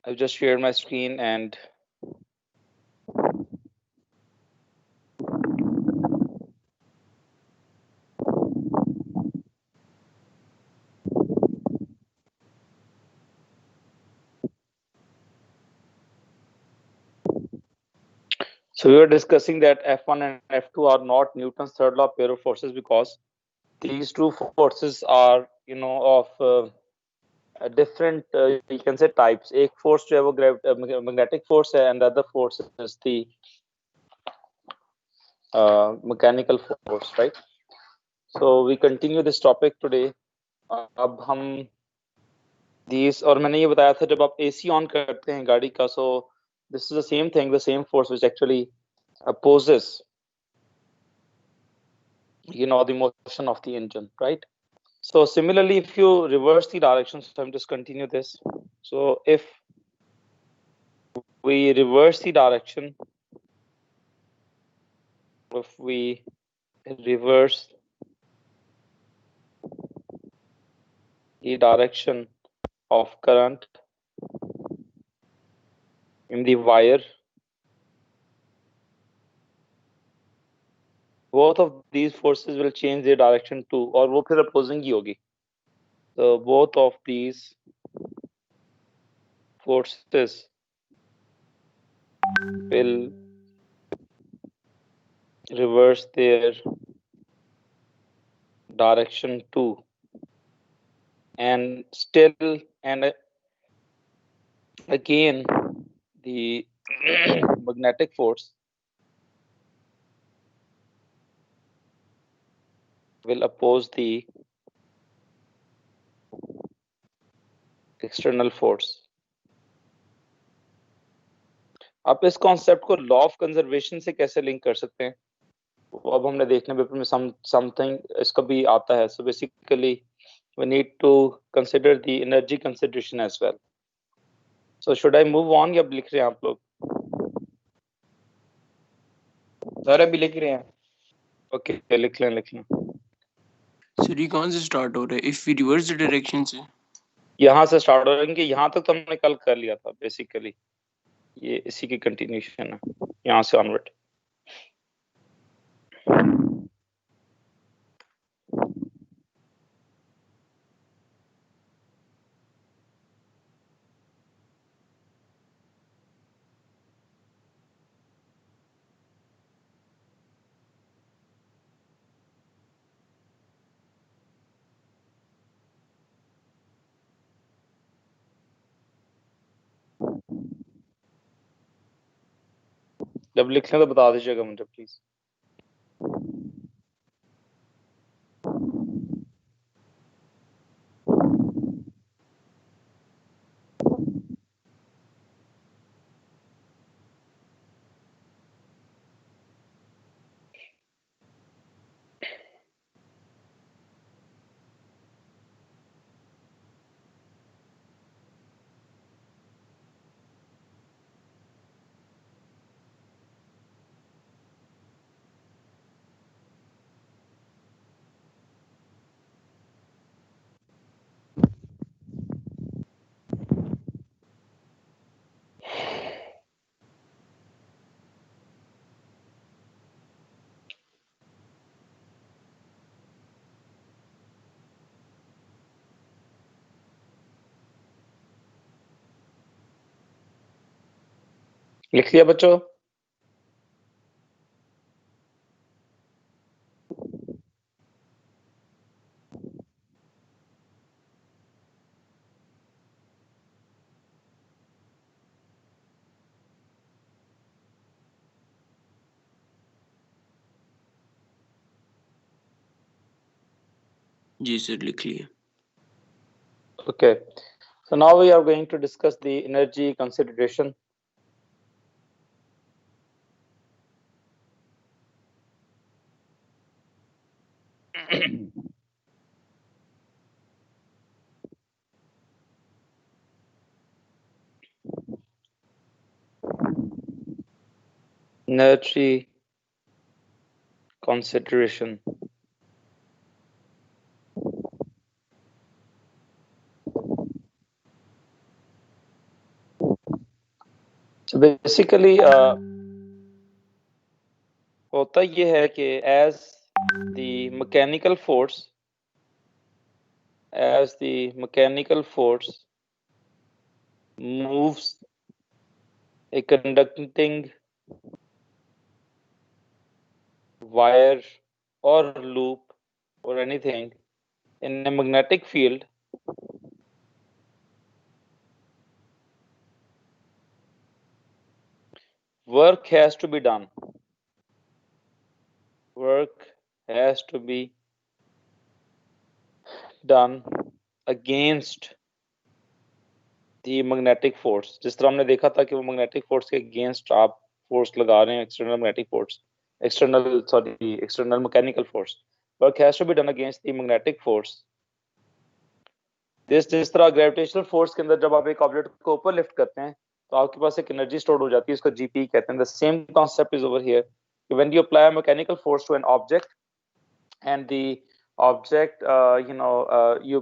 I've just shared my screen and so we were discussing that F1 and F2 are not Newton's third law pair of forces because these two forces are, of different, you can say types. एक force जो है वो magnetic force है, and the other force is the mechanical force, right? So we continue this topic today. अब हम these, और मैंने ये बताया था जब आप AC on करते हैं गाड़ी का, so this is the same thing, the same force which actually opposes the motion of the engine, right? So similarly, if you reverse the direction, so I'm just continue this. So if we reverse the direction, if we reverse the direction of current in the wire, both of these forces will change their direction too, और वो फिर opposing ही होगी. So both of these forces will reverse their direction too, and still, and again the magnetic force will oppose the external force. आप इस concept को law of conservation से कैसे link कर सकते हैं, वो अब हमने देखने पेपर में समथिंग इसका भी आता है. So basically we need to consider the energy consideration as well. So should I move on या लिख रहे हैं आप लोग? सर अभी लिख रहे हैं. ओके, लिख लें. सर ये कहाँ से स्टार्ट हो रहा है? If we reverse the direction से यहाँ से स्टार्ट हो रहेंगे. यहाँ तक तो हमने कल कर लिया था. बेसिकली ये इसी की कंटिन्यूशन है, यहाँ से ऑनवर्ड. जब लिख लें तो बता दीजिएगा मुझे प्लीज. लिख लिया बच्चों? जी सर लिख लिया. Okay, so now we are going to discuss the energy consideration. Energy consideration. So basically होता ये है कि as the mechanical force moves a conducting wire or loop or anything in a magnetic field, work has to be done. Work has to be done against the magnetic force. जिस तरह हमने देखा था कि वो magnetic force के against आप force लगा रहे हैं, external magnetic force, external mechanical force. Work has to be done against the magnetic force. जिस तरह ग्रेविटेशनल फोर्स के अंदर जब आप एक ऑब्जेक्ट को ऊपर लिफ्ट करते हैं तो आपके पास एक एनर्जी स्टोर हो जाती है, इसको जीपी कहते हैं. The same concept is over here. When you apply mechanical force to an object and the object you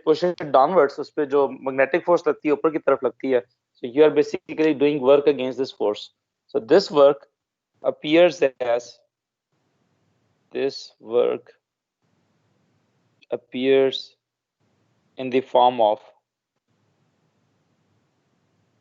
push it downwards, उस पे जो magnetic force लगती है ऊपर की तरफ लगती है, so you are basically doing work against this force. So this work appears in the form of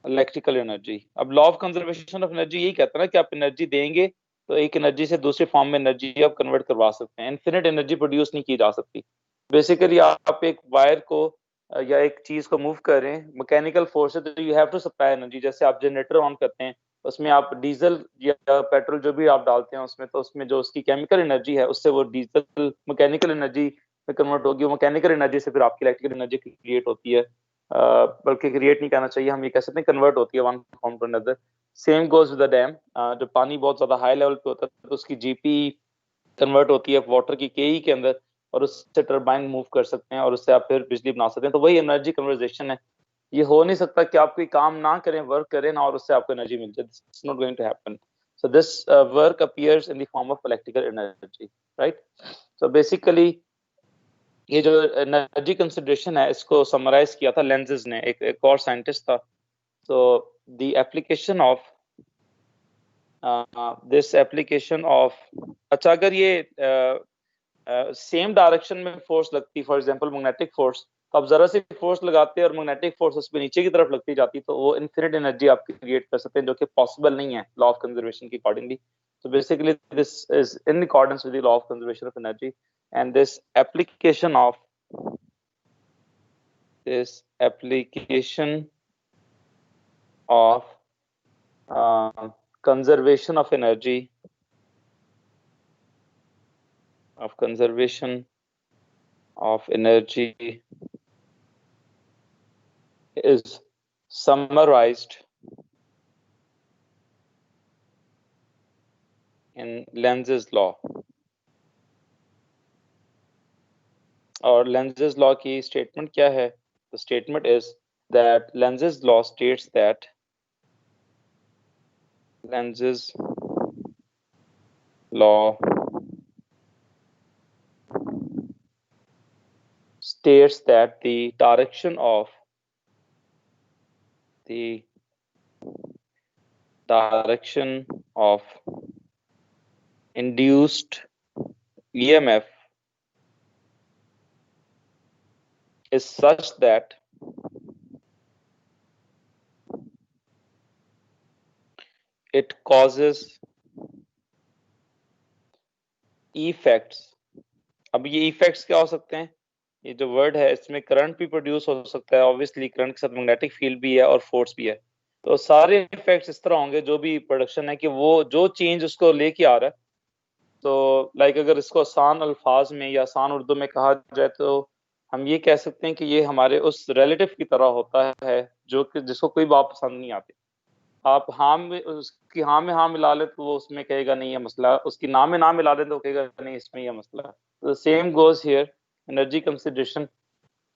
electrical energy. अब law of conservation of energy यही कहता है ना कि आप एनर्जी देंगे तो एक एनर्जी से दूसरे फॉर्म में एनर्जी आप कन्वर्ट करवा सकते हैं. इनफिनिट एनर्जी प्रोड्यूस नहीं की जा सकती. बेसिकली आप एक वायर को या एक चीज को मूव कर रहे हैं मैकेनिकल फोर्स से, तो you have to supply energy. जैसे आप जनरेटर ऑन करते हैं, उसमें आप डीजल या पेट्रोल जो भी आप डालते हैं उसमें, तो उसमें जो उसकी केमिकल एनर्जी है उससे वो डीजल मैकेनिकल एनर्जी में कन्वर्ट होगी. वो मैकेनिकल एनर्जी से फिर आपकी इलेक्ट्रिकल एनर्जी क्रिएट होती है. बल्कि क्रिएट नहीं कहना चाहिए, हम ये कह सकते हैं कन्वर्ट होती है one form to another. Same goes with the dam. जब पानी बहुत ज्यादा हाई लेवल पे होता है तो उसकी जीपी कन्वर्ट होती है वाटर की केई के अंदर, और उससे टरबाइन मूव कर सकते हैं और उससे आप फिर बिजली बना सकते हैं. तो वही एनर्जी कन्वर्जेशन है. ये हो नहीं सकता कि आप कोई काम ना करें, वर्क करें ना, और उससे आपको एनर्जी मिल जाए. This is not going to happen. So this work appears in the form of electrical energy, right. So basically ये जो एनर्जी कंसिडरेशन है इसको समराइज किया था लेंजेस ने, एक और साइंटिस्ट था. So the application of this application of अच्छा, अगर ये सेम डायरेक्शन में फोर्स लगती, फॉर एग्जांपल मैग्नेटिक फोर्स, तो आप जरा सी फोर्स लगाते हैं और मैग्नेटिक फोर्स उस पे नीचे की तरफ लगती जाती, तो वो इनफिनिट एनर्जी आप क्रिएट कर सकते हैं, जो कि पॉसिबल नहीं है लॉ ऑफ कंजर्वेशन के accordingly. So basically this is in accordance with the law of conservation of energy, and this application of conservation of energy is summarized in Lenz's law. और Lenz's law की statement क्या है? The statement is that Lenz's law states that Lenz's law states that the direction of induced EMF is such that it causes effects. अब ये effects क्या हो सकते हैं? ये जो वर्ड है इसमें करंट भी प्रोड्यूस हो सकता है, ऑब्वियसली करंट के साथ मैग्नेटिक फील्ड भी है और फोर्स भी है. तो सारे इफेक्ट्स इस तरह होंगे, जो भी प्रोडक्शन है कि वो जो चेंज उसको लेके आ रहा है. तो लाइक अगर इसको आसान अल्फाज में या आसान उर्दू में कहा जाए तो हम ये कह सकते हैं कि ये हमारे उस रिलेटिव की तरह होता है जो कि जिसको कोई बात पसंद नहीं आती. आप हाँ में उसकी हाँ में हाँ मिला ले तो वो उसमें कहेगा नहीं है मसला, उसकी ना में ना मिला दे तो कहेगा नहीं इसमें ये मसला है. तो same goes here energy consideration,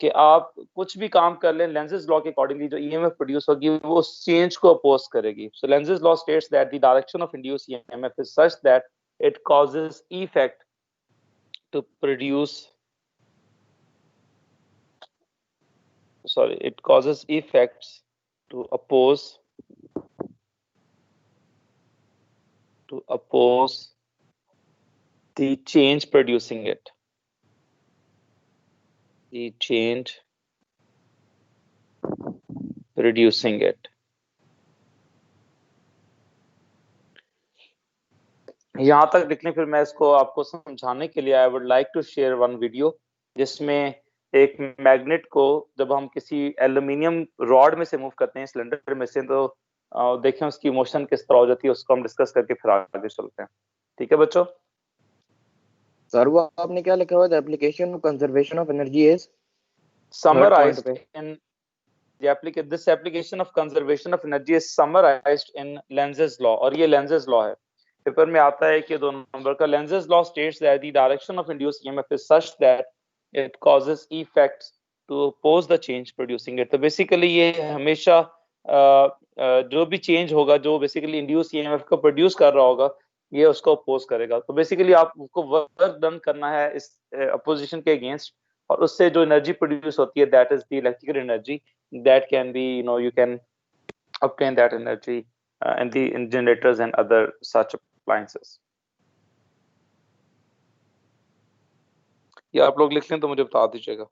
कि आप कुछ भी काम कर लें, लेंजेस लॉ के अकॉर्डिंगली जो ईएमएफ प्रोड्यूस होगी वो उस चेंज को अपोज करेगी. So Lenz's law states that the direction of induce EMF is such that it causes effect to produce it causes effects to oppose to oppose the change producing it. The change producing it. यहाँ तक लिखने, फिर मैं इसको आपको समझाने के लिए I would like to share one video जिसमें एक मैग्नेट को जब हम किसी एल्यूमिनियम रॉड में से मूव करते हैं सिलेंडर में से, तो देखें उसकी मोशन किस तरह हो जाती है, उसको हम डिस्कस करके फिर आगे चलते हैं। ठीक है बच्चों? सर वो आपने क्या लिखा हुआ है? Application conservation of energy is summarised in this application of conservation of energy is summarized in Lenz's law, और ये Lenz's law है। पेपर में आता है कि 2 नंबर का Lenz's law states that the direction of induced EMF is such that it causes effects to oppose the change producing it। तो basically ये हमेशा जो भी चेंज होगा, जो बेसिकली इंड्यूस EMF को प्रोड्यूस कर रहा होगा, ये उसको अपोज करेगा। तो बेसिकली आपको वर्क डन करना है इस अपोजिशन के अगेंस्ट, और उससे जो एनर्जी प्रोड्यूस होती है that is the electrical energy that can be, you can obtain that energy in generators and other such appliances। ये आप लोग लिख लें तो मुझे बता दीजिएगा।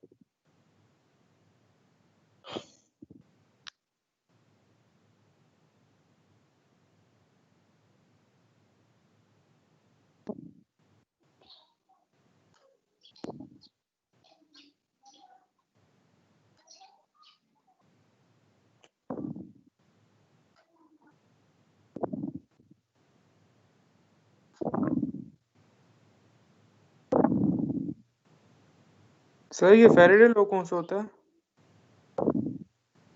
सर ये फैराडे लॉ कौन सा होता है?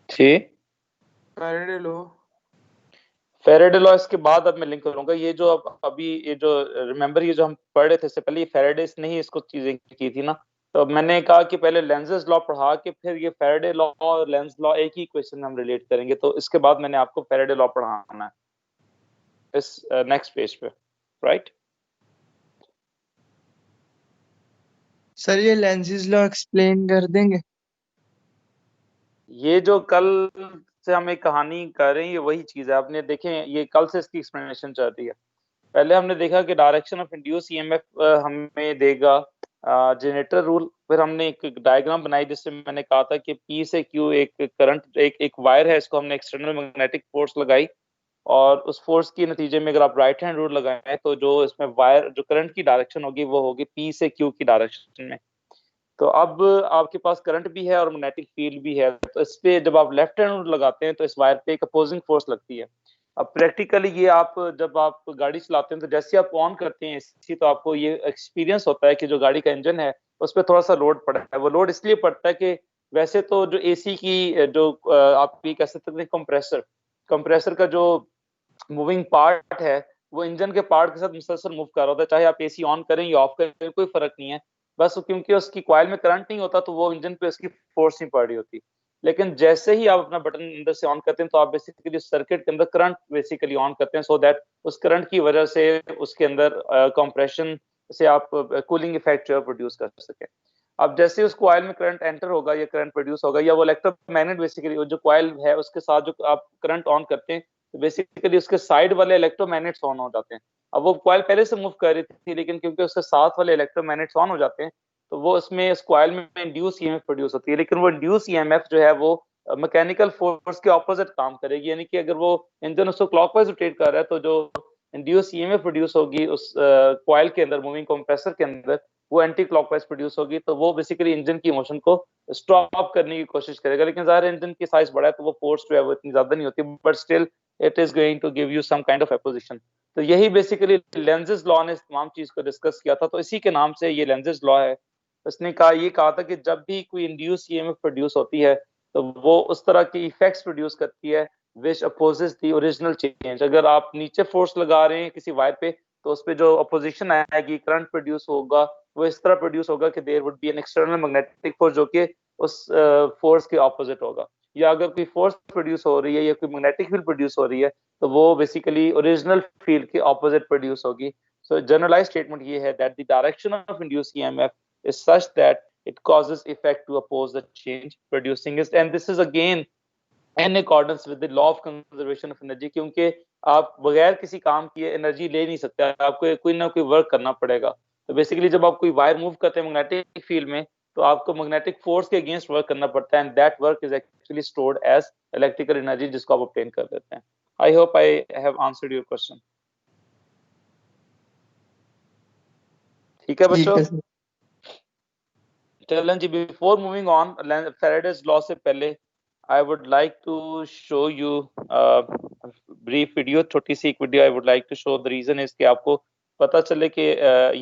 जी, फैराडे लॉ। फेराडे लॉ इसके बाद अब मैं लिंक करूंगा। ये जो अब अभी ये जो रिमेंबर, ये जो हम पढ़ रहे थे इससे पहले, ये फेराडे ने ही इसको चीजें की थी ना। तो मैंने कहा कि पहले लेंजेस लॉ पढ़ा के फिर ये फेराडे लॉ और लेंज लॉ एक ही क्वेश्चन में हम रिलेट करेंगे। तो इसके बाद मैंने आपको फेराडे लॉ पढ़ाना है इस नेक्स्ट पेज पे, राइट? सर ये लेंजेस लॉ एक्सप्लेन कर देंगे? ये जो कल से हम एक कहानी कर रहे हैं, ये वही चीज है। आपने देखें, ये कल से इसकी एक्सप्लेनेशन चल रही है। पहले हमने देखा कि डायरेक्शन ऑफ इंड्यूस ईएमएफ हमें देगा जनरेटर रूल। फिर हमने एक डायग्राम बनाई जिससे मैंने कहा था कि पी से क्यू एक करंट, एक वायर है, इसको हमने एक्सटर्नल मैग्नेटिक फोर्स लगाई, और उस फोर्स के नतीजे में अगर आप राइट हैंड रूल लगाएं तो जो इसमें वायर, जो करंट की डायरेक्शन होगी वो होगी पी से क्यू की डायरेक्शन में। तो अब आपके पास करंट भी है और मैग्नेटिक फील्ड भी है, तो इस पे जब आप लेफ्ट हैंड रूल लगाते हैं तो इस वायर पे एक अपोजिंग फोर्स लगती है। अब प्रैक्टिकली ये आप जब आप गाड़ी चलाते हैं तो जैसे आप ऑन करते हैं एसी, तो आपको ये एक्सपीरियंस होता है कि जो गाड़ी का इंजन है उस पर थोड़ा सा लोड पड़ता है। वो लोड इसलिए पड़ता है कि वैसे तो जो एसी की जो आप ये कह सकते हैं कंप्रेसर का जो मूविंग पार्ट है वो इंजन के पार्ट के साथ मुसलसल मूव कर रहा होता है, चाहे आप एसी ऑन करें या ऑफ करें कोई फर्क नहीं है। बस क्योंकि उसकी कॉइल में करंट नहीं होता तो वो इंजन पे उसकी फोर्स नहीं पड़ रही होती। लेकिन जैसे ही आप अपना बटन अंदर से ऑन करते हैं तो आप बेसिकली सर्किट के अंदर करंट बेसिकली ऑन करते हैं, सो दैट उस करंट की वजह से उसके अंदर कंप्रेशन से आप कूलिंग इफेक्ट जो है प्रोड्यूस कर सके। अब जैसे उस कॉइल में करंट एंटर होगा या करंट प्रोड्यूस होगा, या वो इलेक्ट्रोमैग्नेट बेसिकली जो कॉइल है उसके साथ जो आप करंट ऑन करते हैं तो बेसिकली उसके साइड वाले इलेक्ट्रोमैग्नेट्स ऑन हो जाते हैं। अब वो कॉइल पहले से मूव कर रही थी, लेकिन क्योंकि उसके साथ वाले इलेक्ट्रोमैग्नेट्स ऑन हो जाते हैं तो वो उसमें इस कॉइल में इंड्यूस ईएमएफ प्रोड्यूस होती है। लेकिन वो इंड्यूस ईएमएफ जो है वो मैकेनिकल फोर्स के ऑपोजिट काम करेगी, यानी कि अगर वो इंजन उसको क्लॉकवाइज रोटेट कर रहा है तो जो इंड्यूस ईएमएफ प्रोड्यूस होगी उस कॉइल के अंदर, मूविंग कंप्रेसर के अंदर, वो एंटी क्लॉकवाइज प्रोड्यूस होगी। तो वो बेसिकली इंजन की मोशन को स्टॉप करने की कोशिश करेगा। लेकिन ज़ाहिर है इंजन की साइज बड़ा है तो वो फोर्स जो है वो इतनी ज्यादा नहीं होती, but still it is going to give you some kind of opposition. तो यही बेसिकली लेंजेस लॉ ने इस तमाम चीज को डिस्कस किया था, तो इसी के नाम से ये लेंजेस लॉ है। उसने कहा था कि जब भी कोई इंड्यूस ईएमएफ प्रोड्यूस होती है तो वो उस तरह की इफेक्ट्स प्रोड्यूस करती है विच अपोजेस द ओरिजिनल चेंज। अगर आप नीचे फोर्स लगा रहे हैं किसी वायर पे तो उस पे जो अपोजिशन आएगी, करंट प्रोड्यूस होगा, वो इस तरह प्रोड्यूस होगा कि there would be an external magnetic force जो कि उस फोर्स के ऑपोजिट होगा। या अगर कोई फोर्स प्रोड्यूस हो रही है या कोई मैग्नेटिक फील्ड प्रोड्यूस हो रही है तो वो बेसिकली ओरिजिनल फील्ड के ऑपोजिट प्रोड्यूस होगी। सो जनरलाइज स्टेटमेंट ये है that the direction of induced EMF is such that it causes effect to oppose the change producing it, and this is again in accordance with the law of conservation of energy, क्योंकि आप बगैर किसी काम किए energy ले नहीं सकते, आपको कोई ना कोई वर्क करना पड़ेगा। तो बेसिकली जब आप कोई वायर मूव करते हैं मैग्नेटिक फील्ड में, तो आपको मैग्नेटिक फोर्स के अगेंस्ट वर्क करना पड़ता है, and that work is actually stored as electrical energy, जिसको आप ऑब्टेन कर लेते हैं। I hope I have answered your question. ठीक है ठीक बच्चों, है सर। चलन जी, before moving on Faraday's law से पहले I would like to show you brief video, छोटी सी एक video I would like to show. The reason is कि आपको पता चले कि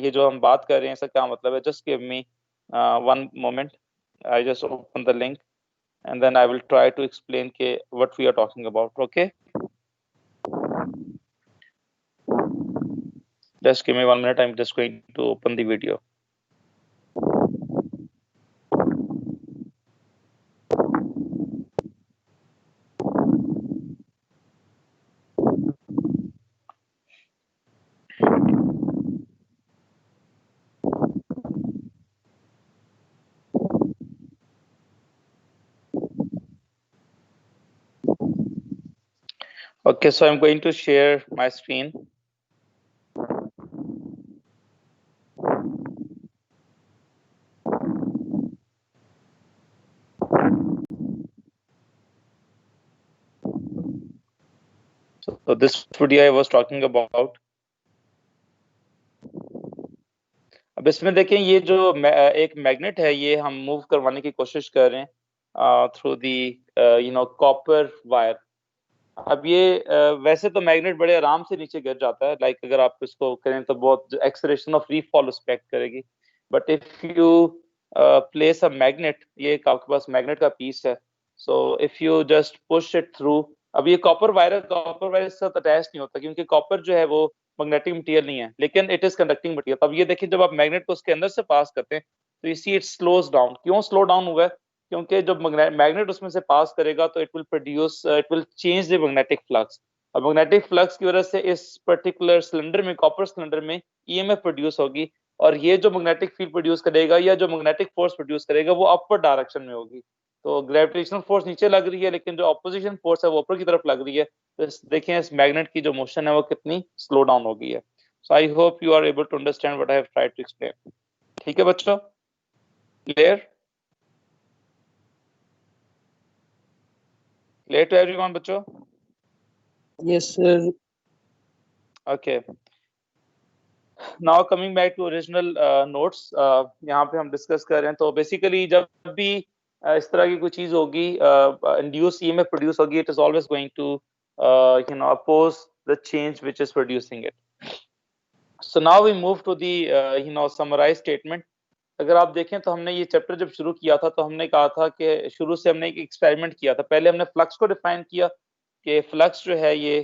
ये जो हम बात कर रहे हैं इसका क्या मतलब है। Just give me one moment, I just open the link and then I will try to explain what we are talking about. Okay, just give me 1 minute, I'm just going to open the video. Okay, so I'm going to share my screen. So this video I was talking about. अब इसमें देखें, ये जो एक magnet है, ये हम move करवाने की कोशिश कर रहे हैं थ्रू दी कॉपर वायर। अब ये वैसे तो मैग्नेट बड़े आराम से नीचे गिर जाता है, लाइक अगर आप इसको करें तो बहुत acceleration of free fall respect करेगी। But if you place a magnet, ये आपके पास मैग्नेट का पीस है, so if you just push it through. अब ये कॉपर वायर के साथ अटैच नहीं होता, क्योंकि कॉपर जो है वो मैग्नेटिक मटेरियल नहीं है, लेकिन इट इज कंडक्टिंग मटेरियल। अब ये देखिए, जब आप मैग्नेट को उसके अंदर से पास करते हैं तो you see it slows down. क्यों स्लो डाउन हुआ है? क्योंकि जब मैग्नेट उसमें से पास करेगा तो it will change the magnetic flux. अब मैग्नेटिक फ्लक्स की वजह से इस पर्टिकुलर सिलेंडर में, कॉपर सिलेंडर में ईएमएफ प्रोड्यूस होगी, और ये जो मैग्नेटिक फील्ड प्रोड्यूस करेगा या जो मैग्नेटिक फोर्स प्रोड्यूस करेगा वो अपवर्ड डायरेक्शन में होगी। तो ग्रेविटेशनल फोर्स नीचे लग रही है, लेकिन जो ऑपोजिशन फोर्स है वो ऊपर की तरफ लग रही है। तो देखें, इस मैग्नेट की जो मोशन है वो कितनी स्लो डाउन हो गई है। So I hope you are able to understand what I have tried to explain. ठीक है बच्चों, क्लियर? क्लियर टू एवरीवन बच्चों? Yes sir. Okay. Now coming back to original notes, यहाँ पे हम डिस्कस कर रहे हैं। तो बेसिकली जब भी इस तरह की कोई चीज होगी, इंड्यूस ईएमएफ प्रोड्यूस होगी, it is always going to oppose the change which is producing it. So now we move to the summarize statement. अगर आप देखें तो हमने ये चैप्टर जब शुरू किया था तो हमने कहा था कि शुरू से हमने एक एक्सपेरिमेंट किया था। पहले हमने फ्लक्स को डिफाइन किया कि फ्लक्स जो है ये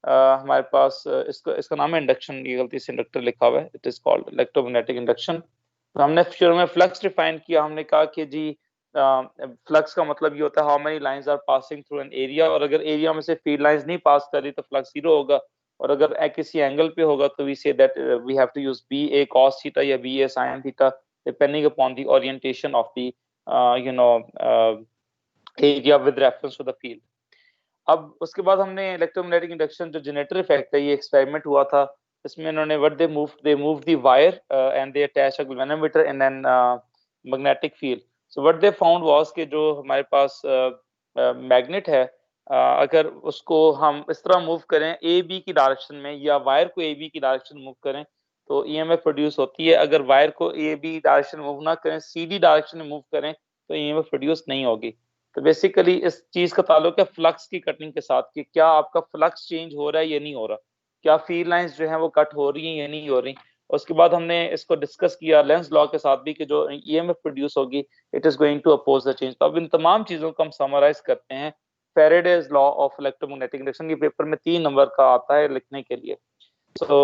हमारे पास इसका नाम है इंडक्शन, ये गलती से इंडक्टर लिखा हुआ है, it is called electromagnetic induction. तो हमने शुरू में फ्लक्स डिफाइन किया। हमने कहा कि जी फ्लक्स का मतलब ये होता है how many lines are passing through an area, और अगर एरिया में से फील्ड लाइंस नहीं पास कर रही तो फ्लक्स जीरो होगा, और अगर किसी एंगल पे होगा तो we say that we have to use B A cos theta या B A sine theta, depending upon the orientation of the area with reference to the field. अब उसके बाद हमने इलेक्ट्रोमैग्नेटिक इंडक्शन जो जनरेटर इफेक्ट है, ये experiment हुआ था। इसमें इन्होंने what they move the wire and they attach a galvanometer in an magnetic field. So what they found was कि जो हमारे पास मैग्नेट है, अगर उसको हम इस तरह मूव करें ए बी की डायरेक्शन में, या वायर को ए बी की डायरेक्शन मूव करें तो ईएमएफ प्रोड्यूस होती है। अगर वायर को ए बी डायरेक्शन मूव ना करें, सीडी डायरेक्शन में मूव करें, तो ईएमएफ प्रोड्यूस नहीं होगी। तो बेसिकली इस चीज का ताल्लुक है फ्लक्स की कटिंग के साथ, कि क्या आपका फ्लक्स चेंज हो रहा है या नहीं हो रहा, क्या फील्ड लाइंस जो है वो कट हो रही हैं या नहीं हो रही। उसके बाद हमने इसको डिस्कस किया लेंस लॉ के साथ भी, कि जो ईएमएफ प्रोड्यूस होगी it is going to oppose the change. तो अब इन तमाम चीजों को हम समराइज करते हैं Faraday's law of electromagnetic induction. ये पेपर में 3 नंबर का आता है लिखने के लिए। सो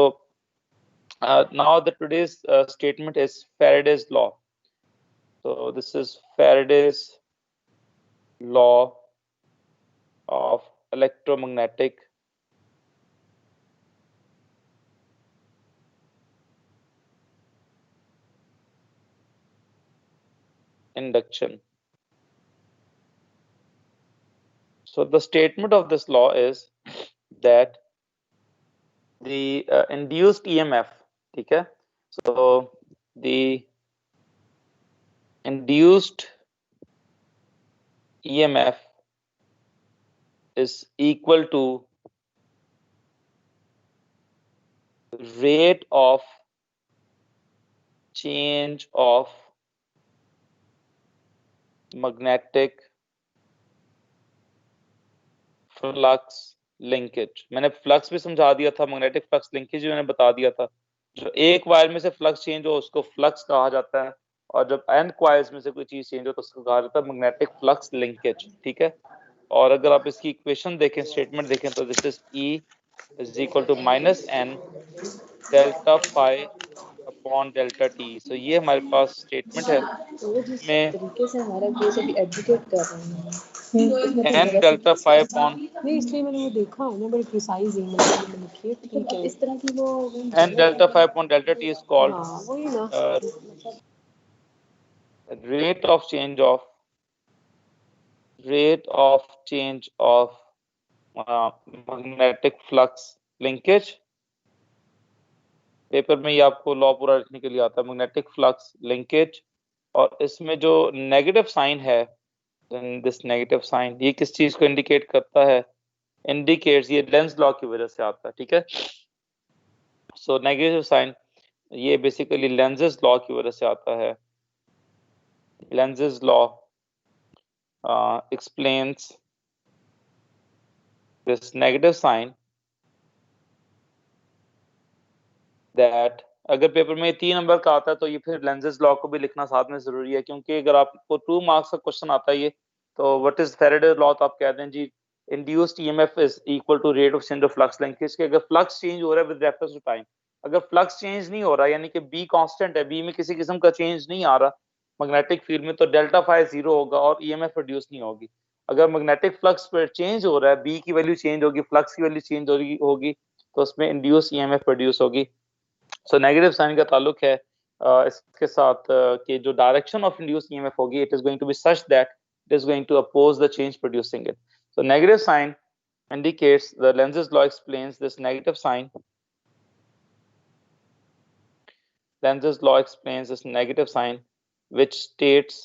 now the today's statement is Faraday's law. So this is Faraday's law of electromagnetic induction. So the statement of this law is that the induced EMF, ठीक है? So the induced EMF is equal to rate of change of magnetic flux linkage. मैंने flux भी समझा दिया था, magnetic flux linkage भी मैंने बता दिया था। जो एक वायर में से फ्लक्स चेंज हो उसको फ्लक्स कहा जाता है, और जब n कॉइल्स में से कोई चीज चेंज हो तो उसको कहा जाता है मैग्नेटिक फ्लक्स लिंकेज, ठीक है? और अगर आप इसकी इक्वेशन देखें, स्टेटमेंट देखें, तो this is E is equal to minus n delta phi upon delta t। so ये हमारे पास स्टेटमेंट है वो जिस में तरीके से हमारा केस अभी एडवोकेट कर रहे हैं उसमें तो n मेरा delta phi upon नहीं, इसलिए मैंने वो देखा है ना, बड़ी प्रिसाइज है मैंने लिखी है, ठीक है इस तरह की वो n delta phi upon delta t is called हाँ वही ना rate of change of magnetic flux linkage। Paper में ये आपको लॉ पूरा लिखने के लिए आता है, मैग्नेटिक फ्लक्स लिंकेज। और इसमें जो नेगेटिव साइन है, दिस नेगेटिव साइन, ये किस चीज को इंडिकेट करता है? इंडिकेट्स, ये लेंस लॉ की वजह से आता है, ठीक है? सो नेगेटिव साइन ये बेसिकली लेंजेस लॉ की वजह से आता है। Lenz's law explains this negative sign that अगर पेपर में 3 नंबर का आता है तो ये फिर लेंजेस लॉ को भी लिखना साथ में जरूरी है, क्योंकि अगर आपको 2 मार्क्स का क्वेश्चन आता है ये, तो व्हाट इज फैराडे लॉ, तो आप कहते हैं जी induced EMF is equal to rate of change of flux linkage के। अगर फ्लक्स चेंज हो रहा है विद रेफरेंस टू टाइम, अगर फ्लक्स चेंज नहीं हो रहा यानी कि बी कांस्टेंट है, बी में किसी किस्म का चेंज नहीं आ रहा मैग्नेटिक फील्ड में, तो डेल्टा फाई 0 होगा और ईएमएफ प्रोड्यूस नहीं होगी। अगर मैग्नेटिक फ्लक्स पर चेंज हो रहा है, बी की वैल्यू चेंज होगी, फ्लक्स की वैल्यू चेंज होगी तो उसमें इंड्यूस ईएमएफ प्रोड्यूस होगी। सो नेगेटिव साइन का ताल्लुक है इसके साथ कि जो डायरेक्शन ऑफ इंड्यूस्ड ईएमएफ होगी, it is going to be such that it is going to oppose the change producing it. So negative sign indicates the Lenz's law explains this negative sign. Lenz's law explains this negative sign which states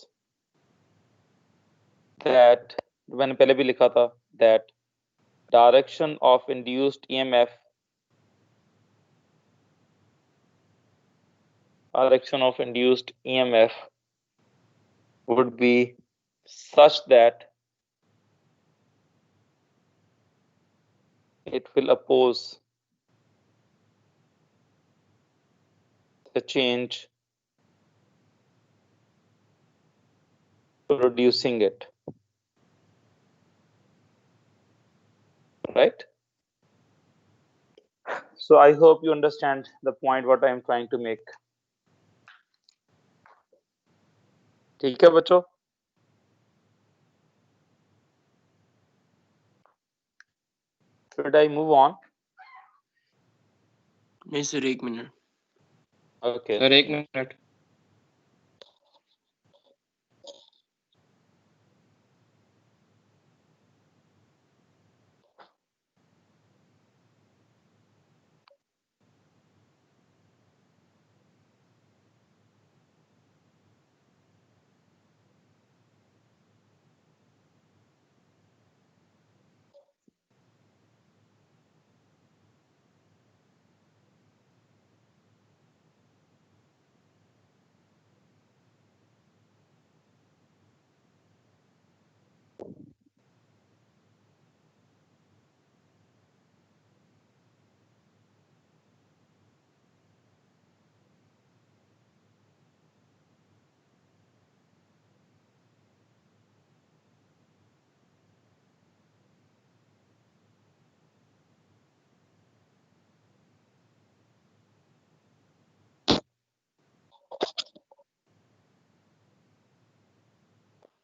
that मैंने पहले भी लिखा था that direction of induced EMF would be such that it will oppose the change producing it, right? So I hope you understand the point what I am trying to make. ठीक है बच्चों? Should I move on? नहीं sir, 1 minute. Okay. Sir 1 minute.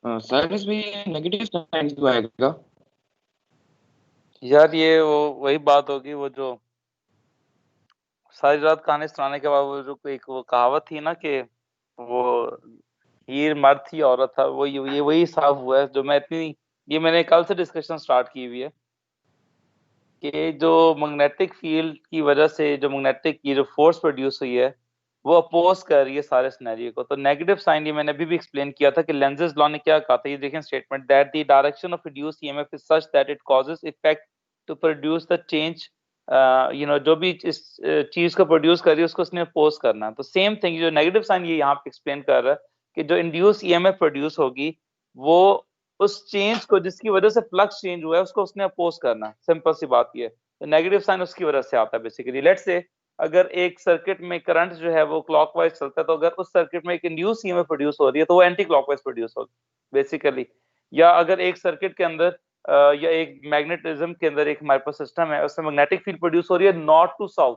Sir इसमें negative sign क्यों आएगा? यार ये वो वही बात होगी, वो जो सारी रात कहानी सुनाने के बाद वो जो एक वो कहावत थी ना कि वो हीर मर्द थी औरत था, वो ये वही साफ हुआ है जो मैं इतनी, ये मैंने कल से डिस्कशन स्टार्ट की हुई है। कि जो मैग्नेटिक फील्ड की वजह से जो मैग्नेटिक की जो फोर्स प्रोड्यूस हुई है वो अपोज कर रही है सारे सिनेरियो को। तो नेगेटिव साइन ये मैंने अभी भी एक्सप्लेन किया था कि लेंजेस लॉ ने क्या कहा था, ये देखें statement, that the direction of induced EMF is such that it causes effect to produce the change, जो भी इस चीज को प्रोड्यूस कर रही है उसको उसने अपोज करना है। तो सेम थिंग जो नेगेटिव साइन ये यहाँ पे एक्सप्लेन कर रहा है कि जो इंड्यूस ईएमएफ प्रोड्यूस होगी वो उस चेंज को जिसकी वजह से फ्लक्स चेंज हुआ है उसको उसने अपोज करना है। सिंपल सी बात ये है। तो नेगेटिव साइन उसकी वजह से आता है बेसिकली। लेट्स से अगर एक सर्किट में करंट जो है वो क्लॉकवाइज चलता है तो अगर उस सर्किट में एक इंड्यूस ईएमएफ प्रोड्यूस हो रही है तो वो एंटी क्लॉकवाइज प्रोड्यूस होगी बेसिकली। या अगर एक सर्किट के अंदर या एक मैग्नेटिज्म के अंदर एक हमारे पास सिस्टम है उसमें मैग्नेटिक फील्ड प्रोड्यूस हो रही है north to south,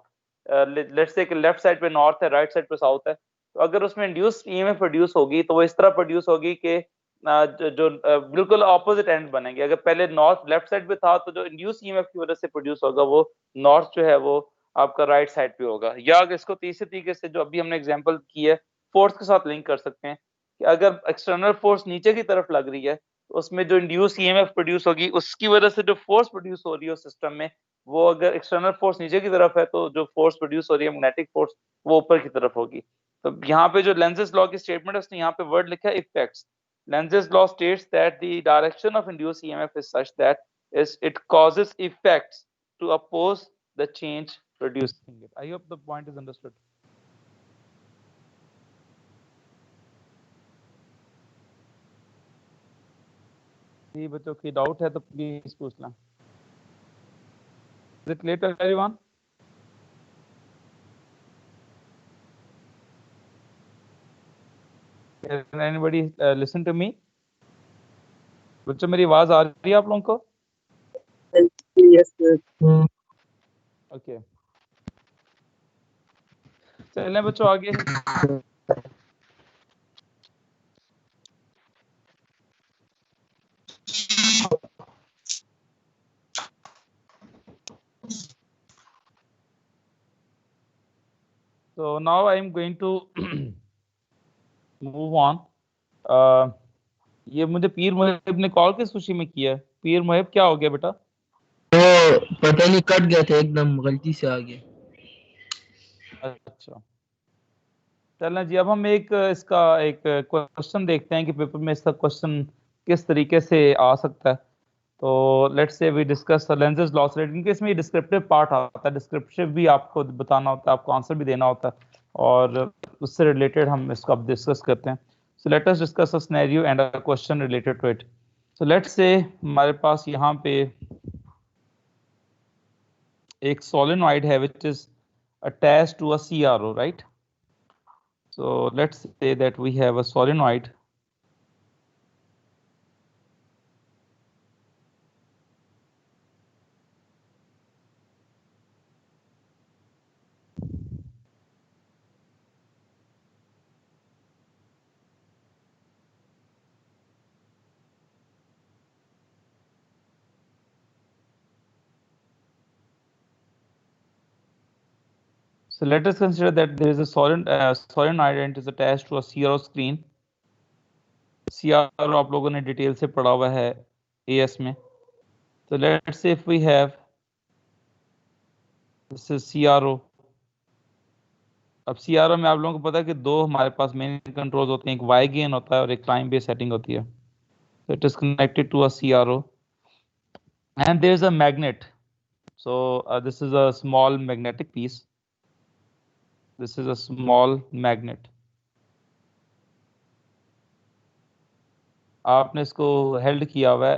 let's say left side पे नॉर्थ है राइट साइड पे साउथ है, तो अगर उसमें इंड्यूस ईएमएफ प्रोड्यूस होगी तो वो इस तरह प्रोड्यूस होगी कि बिल्कुल ऑपोजिट एंड बनेंगे। अगर पहले नॉर्थ लेफ्ट साइड पे था तो जो इंड्यूस ईएमएफ की वजह से प्रोड्यूस होगा वो नॉर्थ जो है वो आपका राइट साइड पे होगा। या अगर इसको तीसरे तरीके से जो अभी हमने एग्जांपल की है फोर्स के साथ लिंक कर सकते हैं कि अगर एक्सटर्नल फोर्स नीचे की तरफ लग रही है तो उसमें जो इंड्यूस ईएमएफ प्रोड्यूस होगी उसकी वजह से जो फोर्स प्रोड्यूस हो रही है सिस्टम में, वो अगर एक्सटर्नल फोर्स नीचे की तरफ है तो जो फोर्स प्रोड्यूस हो रही है मैग्नेटिक फोर्स वो ऊपर की तरफ होगी। तो यहाँ पे जो लेंजेस लॉ की स्टेटमेंट है उसने यहाँ पे वर्ड लिखा है effects. Lenz's law states that the direction of induced EMF is such that it causes effects to oppose the change producing it. I hope the point is understood. जी बच्चों की doubt है तो प्लीज पूछ लें। Is it clear to everyone? Can anybody listen to me? बच्चों मेरी आवाज आ रही है आप लोगों को? Yes, sir. ओके चलें बच्चों आगे। So now I am going to move on. ये मुझे पीर मुहिब ने कॉल किस खुशी में किया? पीर मुहिब क्या हो गया बेटा? तो पता नहीं कट गया था एकदम गलती से आ गया। अच्छा चलें जी, अब हम इसका एक क्वेश्चन देखते हैं कि पेपर में इसका क्वेश्चन किस तरीके से आ सकता है। तो let's say we discuss Lenz's laws rate. इनके इसमें डिस्क्रिप्टिव पार्ट आता है, डिस्क्रिप्टिव भी आपको बताना होता है, आपको आंसर भी देना होता है और उससे रिलेटेड हम इसको अब डिस्कस करते हैं। So let us discuss a scenario and a question related to it. So let's say हमारे पास यहाँ पे एक सोलेनॉइड है which is attached to a CRO, right? So let's say that we have a solenoid So let us consider that there is a solenoid and it is attached to a CRO screen. CRO आप लोगों ने detail से पढ़ा हुआ है AS में। So let's say if we have this is CRO. अब CRO में आप लोगों को पता है कि दो हमारे पास मेन कंट्रोल्स होते हैं, एक Y गेन होता है और एक टाइम बेस्ड सेटिंग होती है। So it is connected to a CRO and there is a magnet. So this is a small magnetic piece. This is a small magnet. आपने इसको हेल्ड किया हुआ है।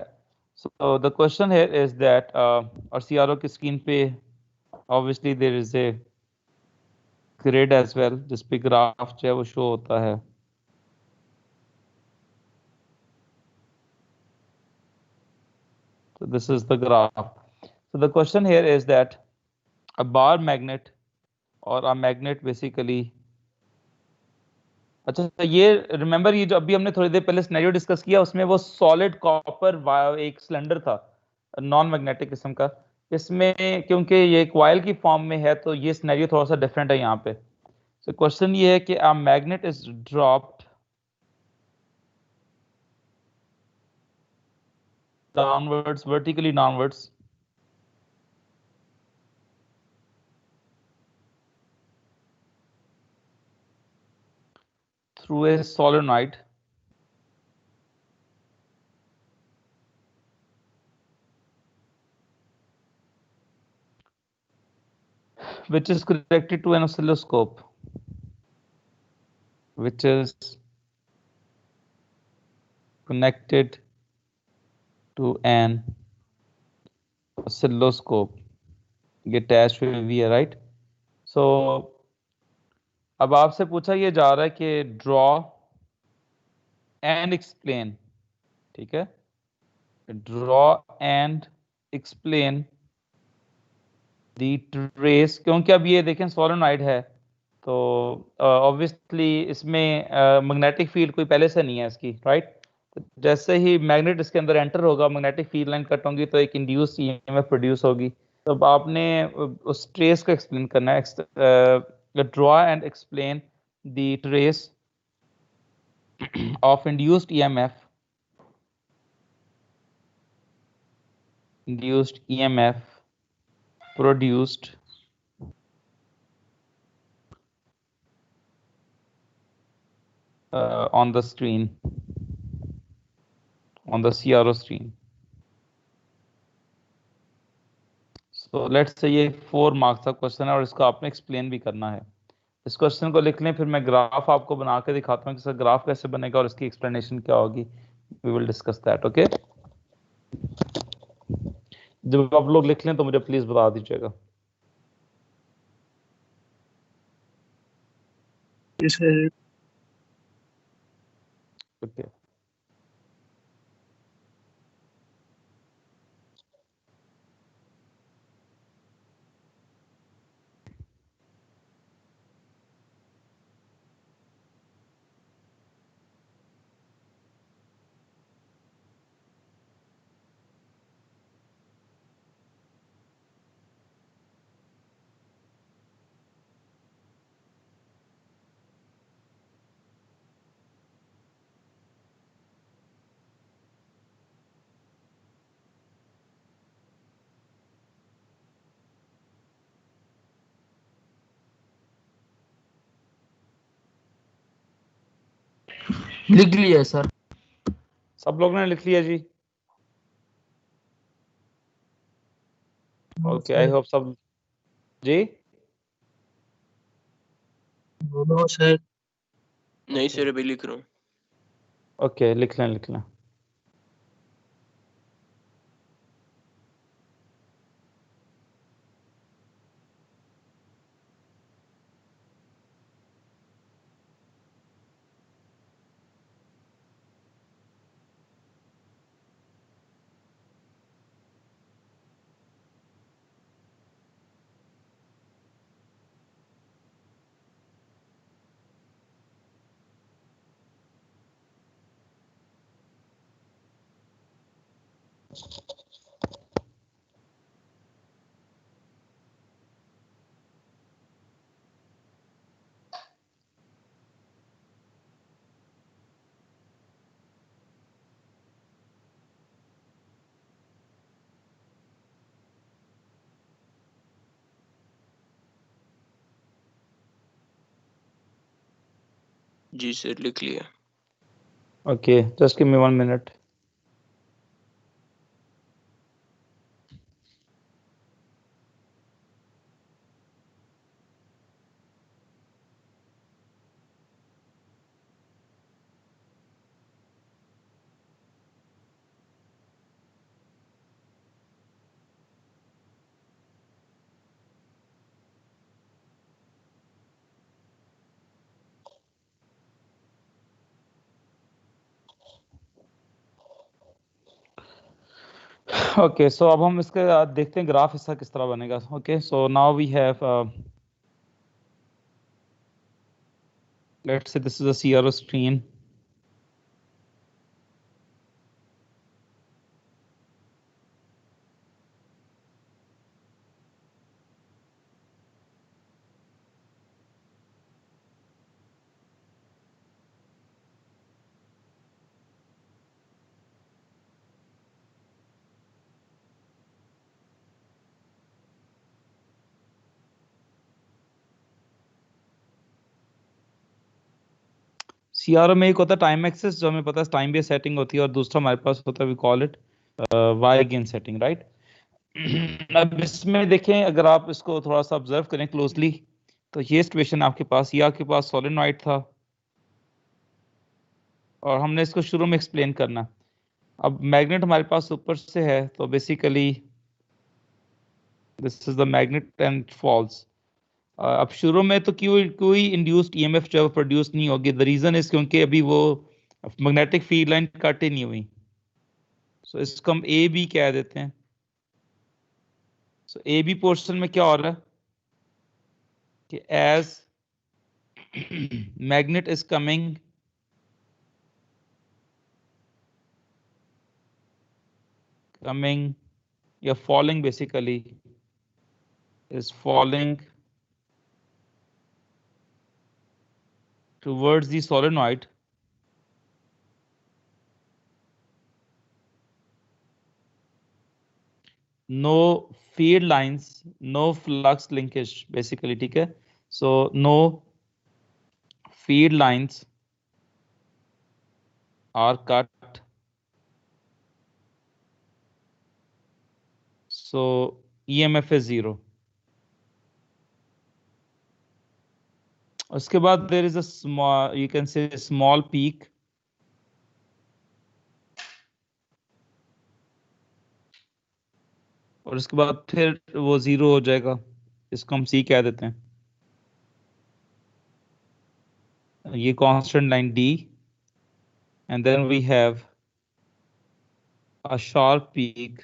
So the question here is that और CRO की screen पे obviously there is a grid as well जिस पे ग्राफ जो है वो शो होता है। So this is the graph. So the question here is that a bar magnet or a magnet basically, अच्छा ये रिमेंबर ये जो अभी हमने थोड़ी देर पहले सिनेरियो डिस्कस किया उसमें वो सॉलिड कॉपर एक सिलेंडर था नॉन मैग्नेटिक किस्म का। इसमें क्योंकि ये एक वायल की फॉर्म में है तो ये सिनेरियो थोड़ा सा डिफरेंट है यहाँ पे। सो क्वेश्चन ये है कि a magnet is dropped downwards, vertically downwards through a solenoid which is connected to an oscilloscope, which is connected to an oscilloscope, get attached to a V, right? So अब आपसे पूछा ये जा रहा है कि ड्रॉ एंड एक्सप्लेन, ठीक है, draw and explain the trace, क्योंकि अब ये देखें सोलेनॉइड है तो ऑब्वियसली इसमें मैग्नेटिक फील्ड कोई पहले से नहीं है इसकी, राइट? तो जैसे ही मैग्नेट इसके अंदर एंटर होगा, मैग्नेटिक फील्ड लाइन कट होंगी तो एक इंड्यूस ईएमएफ प्रोड्यूस होगी। तो अब आपने उस ट्रेस को एक्सप्लेन करना है, draw and explain the trace of induced EMF produced on the screen, on the CRO screen. So let's say ये 4 मार्क्स का क्वेश्चन है और इसको आपने एक्सप्लेन भी करना है। इस क्वेश्चन को लिख लें, फिर मैं ग्राफ आपको बना के दिखाता हूँ कि इसका ग्राफ कैसे बनेगा और इसकी एक्सप्लेनेशन क्या होगी। We will discuss that, okay? जब आप लोग लिख लें तो मुझे प्लीज बता दीजिएगा। ओके, लिख लिया सर। सब लोग ने लिख लिया जी? ओके, आई होप सब जी। बोलो सर। नहीं सर अभी लिख रहा हूँ। ओके, लिख लें लिख लें। जी सर लिख लिया। Okay, just give me 1 minute. Okay, so अब हम इसके देखते हैं ग्राफ इसका किस तरह बनेगा। Okay, so now we have let's say this is a CRO screen. CRO में एक होता है टाइम एक्सेस, जो हमें पता है टाइम बेस्ड सेटिंग होती है, और दूसरा हमारे पास होता है we call it Y gain setting, right. अब इसमें देखें, अगर आप इसको थोड़ा सा ऑब्जर्व करें क्लोजली, तो ये सिचुएशन आपके पास, ये आपके पास सोलेनॉइड था और हमने इसको शुरू में एक्सप्लेन करना। अब मैग्नेट हमारे पास ऊपर से है, तो basically this is the magnet and falls. अब शुरू में तो कोई इंड्यूस्ड ईएमएफ जो है प्रोड्यूस नहीं होगी। द रीजन इज क्योंकि अभी वो मैग्नेटिक फील्ड लाइन कट ही नहीं हुई। सो इसको हम ए बी कह देते हैं। सो ए बी पोर्शन में क्या हो रहा है कि एज magnet is coming या falling, basically is falling towards the solenoid, no feed lines, no flux linkage basically, ठीक है। so no feed lines are cut, so EMF is 0। उसके बाद there is a small, you can say small peak, और उसके बाद फिर वो 0 हो जाएगा। इसको हम C कह देते हैं। ये constant line D, and then we have a sharp peak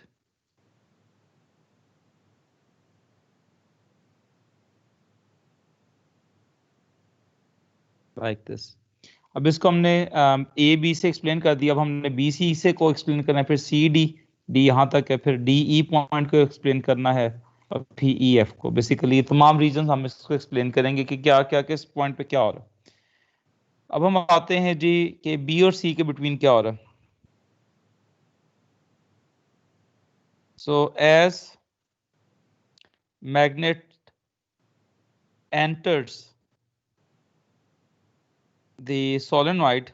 like this। अब इसको हमने A B से एक्सप्लेन कर दिया। अब हमने B C से को एक्सप्लेन करना है, फिर C D D यहाँ तक है, फिर D E पॉइंट को एक्सप्लेन करना है, और फिर E F को। बेसिकली तमाम रीजन हम इसको एक्सप्लेन करेंगे कि क्या क्या किस पॉइंट पे क्या हो रहा है। अब हम आते हैं जी कि B और C के बिटवीन क्या हो रहा है। So as magnet enters the solenoid,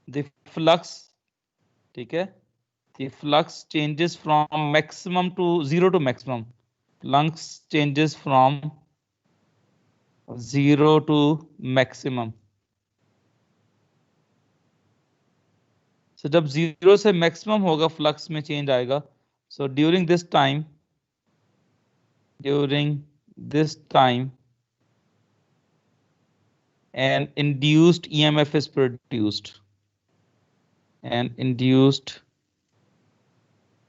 the flux, ठीक है, the flux changes from maximum to 0 to maximum। Flux changes from 0 to maximum। So जब 0 से मैक्सिमम होगा, फ्लक्स में चेंज आएगा। So during this time an induced EMF is produced, an induced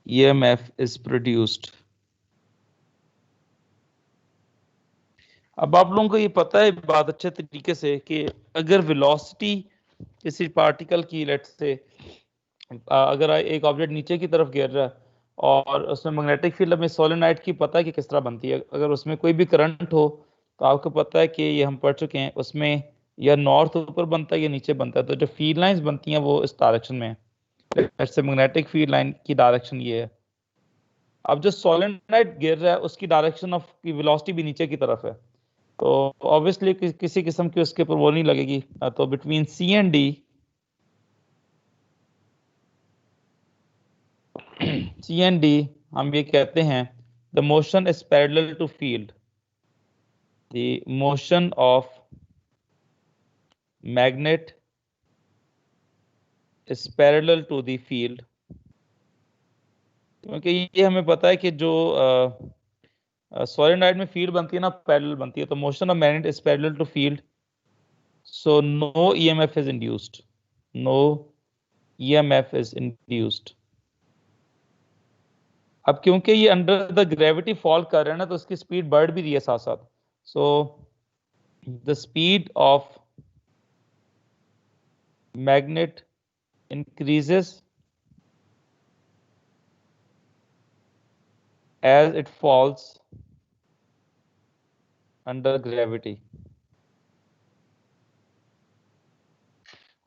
EMF is produced। अब आप लोगों को ये पता है बात अच्छे तरीके से कि अगर वेलोसिटी किसी पार्टिकल की, लेट्स से अगर एक ऑब्जेक्ट नीचे की तरफ गिर रहा है और उसमें मैग्नेटिक फील्ड में सोलेनॉइड की पता है कि किस तरह बनती है। अगर उसमें कोई भी करंट हो तो आपको पता है कि ये हम पढ़ चुके हैं, उसमें या नॉर्थ ऊपर बनता है या नीचे बनता है। तो जो फील्ड लाइंस बनती हैं वो इस डायरेक्शन में है। जैसे मैग्नेटिक फील्ड लाइन की डायरेक्शन ये है। अब जो सोलेनॉइड गिर रहा है उसकी डायरेक्शन ऑफ की वेलोसिटी भी नीचे की तरफ है, तो ऑब्वियसली किसी किस्म की उसके ऊपर वो नहीं लगेगी। तो between C and D, C and D हम ये कहते हैं the motion is parallel to field, the motion of magnet is parallel to the field। क्योंकि ये हमें पता है कि जो सोलेनॉइड में फील्ड बनती है ना, पैरेलल बनती है, तो motion of magnet is parallel to field, so no EMF is induced, no EMF is induced। अब क्योंकि ये अंडर द ग्रेविटी फॉल कर रहे हैं ना, तो उसकी स्पीड बढ़ भी रही है साथ साथ। So the speed of magnet increases as it falls under gravity।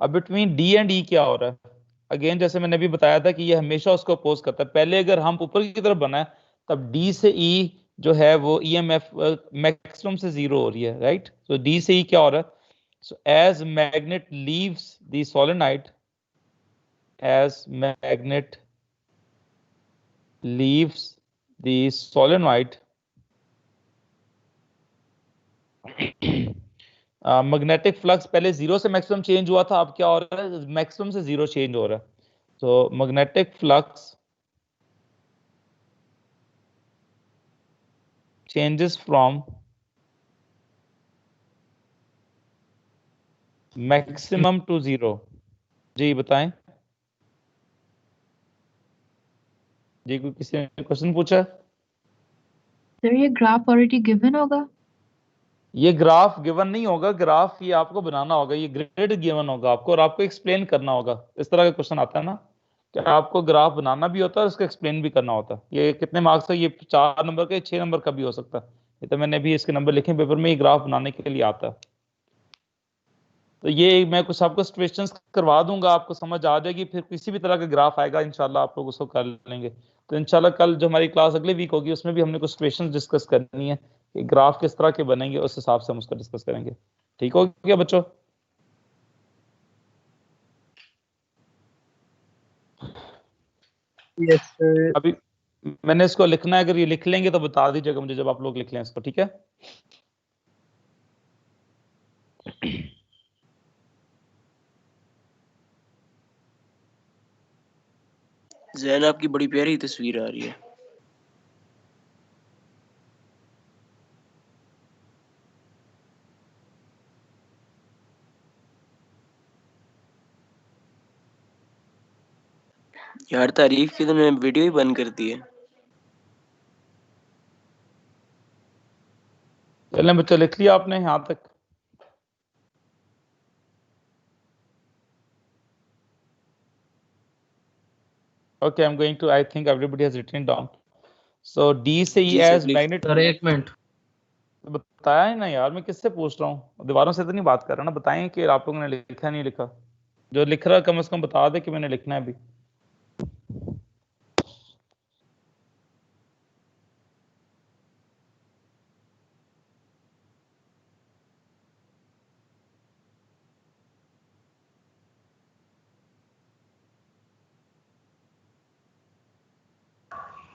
अब बिटवीन D एंड E क्या हो रहा है? अगेन जैसे मैंने अभी बताया था कि ये हमेशा उसको अपोज करता है। पहले अगर हम ऊपर की तरफ बनाए तब D से E जो है वो EMF मैक्सिमम से 0 हो रही है, राइट? तो D से E क्या हो रहा है? So as magnet leaves the solenoid, as magnet leaves the solenoid, magnetic flux पहले 0 से मैक्सिमम चेंज हुआ था, अब क्या हो रहा है? मैक्सिमम से 0 चेंज हो रहा है. तो magnetic flux changes from maximum to 0. जी बताएं. जी कोई किसी ने क्वेश्चन पूछा? सर ये ग्राफ ऑलरेडी गिवन होगा? ये ग्राफ गिवन नहीं होगा, ग्राफ ये आपको बनाना होगा, ये ग्रिड गिवन होगा आपको और आपको एक्सप्लेन करना होगा. इस तरह का क्वेश्चन आता है ना कि आपको ग्राफ बनाना भी होता है और उसको एक्सप्लेन भी करना होता है. ये कितने मार्क्स का? ये 4 नंबर का, 6 नंबर का भी हो सकता है. ये तो मैंने भी इसके नंबर लिखे पेपर में, ये ग्राफ बनाने के लिए आता है. तो ये मैं कुछ आपको सिचुएशंस करवा दूंगा, आपको समझ आ जाएगी. फिर किसी भी तरह का ग्राफ आएगा इंशाल्लाह आप लोग उसको कर लेंगे. तो इंशाल्लाह कल जो हमारी क्लास अगले वीक होगी उसमें भी हमने कुछ सिचुएशंस डिस्कस करनी है कि ग्राफ किस तरह के बनेंगे, उस हिसाब से हम उसको डिस्कस करेंगे. ठीक हो गया बच्चों? Yes sir. अभी मैंने इसको लिखना है, अगर ये लिख लेंगे तो बता दीजिएगा मुझे जब आप लोग लिख लें इसको. ठीक है? जैन आपकी बड़ी प्यारी तस्वीर आ रही है. यार तारीफ की तो मैंने वीडियो ही बंद कर दी है. चलें बच्चों, लिख लिया आपने यहाँ तक? Okay, I'm going to, I think everybody has written it down. So D से E जी sir, as please. magnet. Sir एक मिनट. बताया है ना यार, मैं किससे पूछ रहा हूँ? दीवारों से तो नहीं बात कर रहा ना. बताएं कि आप लोगों ने लिखा नहीं लिखा. जो लिख रहा है कम से कम बता दे कि मैंने लिखना है अभी.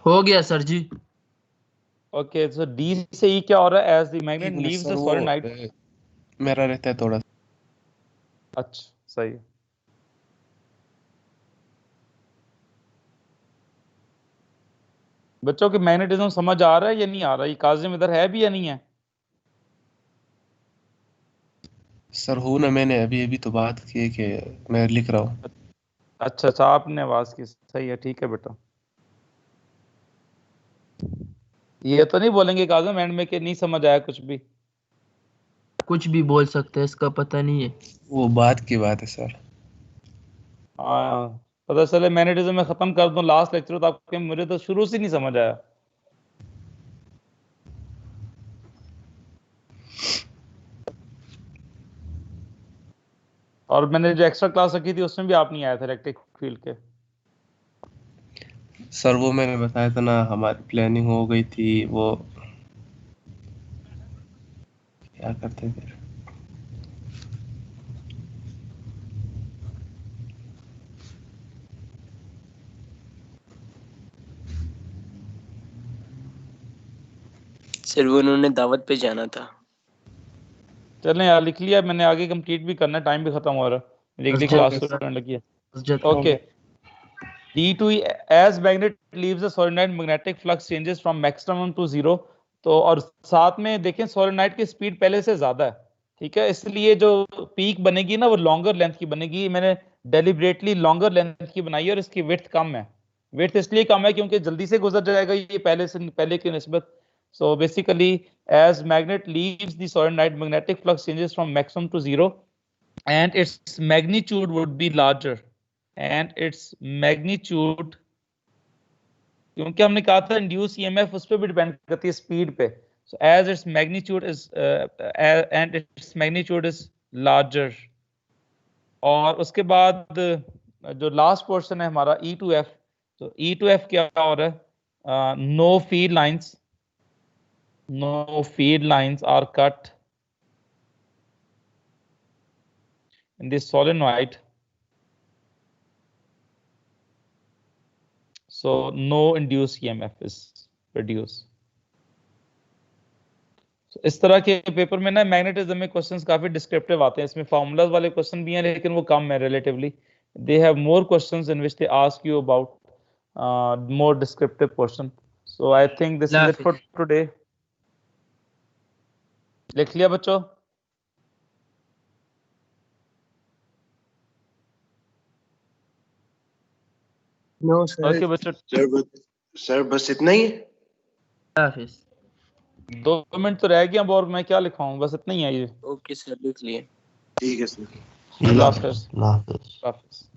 हो गया सर जी. ओके, सो D से E क्या हो रहा है? As the magnet leaves the solenoid. मेरा रहता है थोड़ा. अच्छा सही है. बच्चों की मैग्नेटिज्म समझ आ रहा है या नहीं आ रहा? ये काजिम इधर है भी या नहीं है? सर हूँ ना, मैंने अभी अभी तो बात की है कि मैं लिख रहा हूँ. अच्छा अच्छा, आपने आवाज की. सही है, ठीक है बेटा. ये तो नहीं बोलेंगे काजिम एंड में कि नहीं समझ आया कुछ भी? कुछ भी बोल सकते हैं, इसका पता नहीं है. वो बात की बात है सर. हाँ, पता चले मैग्नेटिज्म में खत्म कर दूं लास्ट लेक्चर तो आपके, मुझे तो शुरू से नहीं समझ आया. और मैंने जो एक्स्ट्रा क्लास रखी थी उसमें भी आप नहीं आए थे इलेक्ट्रिक फील्ड के. सर वो मैंने बताया था ना, हमारी प्लानिंग हो गई थी. वो क्या करते फिर. सर वो उन्होंने दावत पे जाना था. चलें यार, लिख लिया मैंने, आगे कंप्लीट भी करना है, टाइम भी खत्म हो रहा है. मेरी अगली क्लास शुरू होने लगी है. Okay. D to E as magnet leaves the solenoid, magnetic flux changes from maximum to 0. तो और साथ में देखें सोलेनोइड की स्पीड पहले से ज्यादा है. ठीक है, इसलिए जो पीक बनेगी ना वो लॉन्गर लेंथ की बनेगी. मैंने डेलिबरेटली लॉन्गर लेंथ की बनाई है और इसकी विड्थ कम है. विड्थ इसलिए कम है क्योंकि जल्दी से गुजर जाएगा ये पहले की निस्बत. So basically, as magnet leaves the solenoid, magnetic flux changes from maximum to 0, and its magnitude would be larger. And its magnitude, क्योंकि हमने कहा था induced EMF उस पर भी डिपेंड करती है स्पीड पे. So as its magnitude is and its magnitude is larger. और उसके बाद जो लास्ट पोर्शन है हमारा E to F. तो E to F क्या हो रहा है? No field lines. no feed lines are cut in this solenoid, so no induced EMF is produced. So, इस तरह के पेपर में ना मैग्नेटिज्म में क्वेश्चंस काफी डिस्क्रिप्टिव आते हैं, इसमें फॉर्मूलाज वाले क्वेश्चन भी हैं लेकिन वो कम है relatively. They have more questions in which they ask you about more descriptive question. So I think this is it for today. लिख लिया बच्चों? No sir. ओके बच्चों, सर बस इतना ही है? हाफिज. 2 मिनट तो रह गए अब, और मैं क्या लिखाऊं, बस इतना ही है ये. ओके सर, लिख लिए. ठीक है सर. अल्लाह हाफिज.